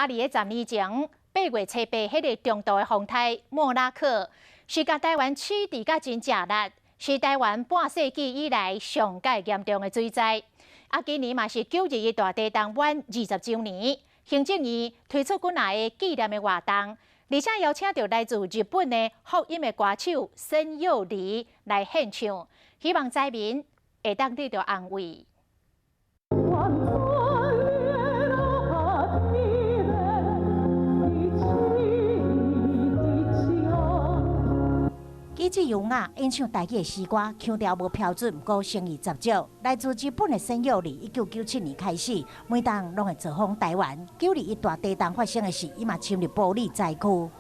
伫咧10年前8月初8，迄个中度的风台莫拉克，是甲台湾取缔甲真正力，是台湾半世纪以来上界严重的水灾。今年嘛是921大地动满20周年，行政院推出几项的纪念的活动，而且邀请到来自日本的福音的歌手申幼梨来献唱，希望灾民会当得到安慰。 伊这优雅演唱台语的诗歌，腔调无标准，不过声誉十足。来自日本的申幼梨，1997年开始，每当拢会造访台湾。921大地震发生的事，伊嘛侵入玻璃灾区。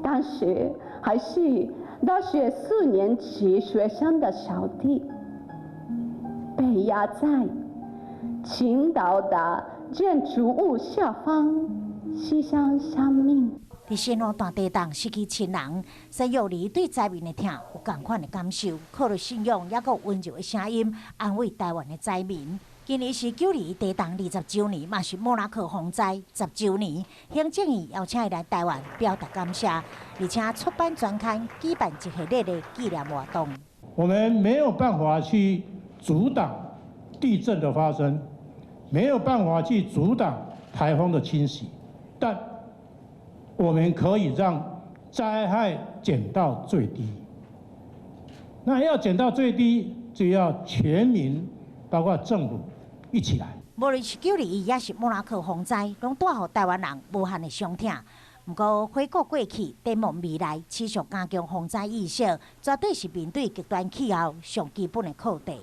当时还是大学4年级学生的小弟，被压在倾倒的建筑物下方，牺牲生命。 伫新罗大地震失去亲人，申幼梨对灾民的痛有同款的感受，靠着信仰也有温柔的声音安慰台湾的灾民。今年是921地震20周年，嘛是莫拉克洪灾10周年。行政院邀请伊来台湾表达感谢，而且出版专刊，举办一系列的纪念活动。我们没有办法去阻挡地震的发生，没有办法去阻挡台风的侵袭，但 我们可以让灾害减到最低。那要减到最低，就要全民，包括政府一起来。无论是921，也是莫拉克洪灾，拢带予台湾人无限的伤痛。不过回顾过去，展望未来，持续加强防灾意识，绝对是面对极端气候上基本的课题。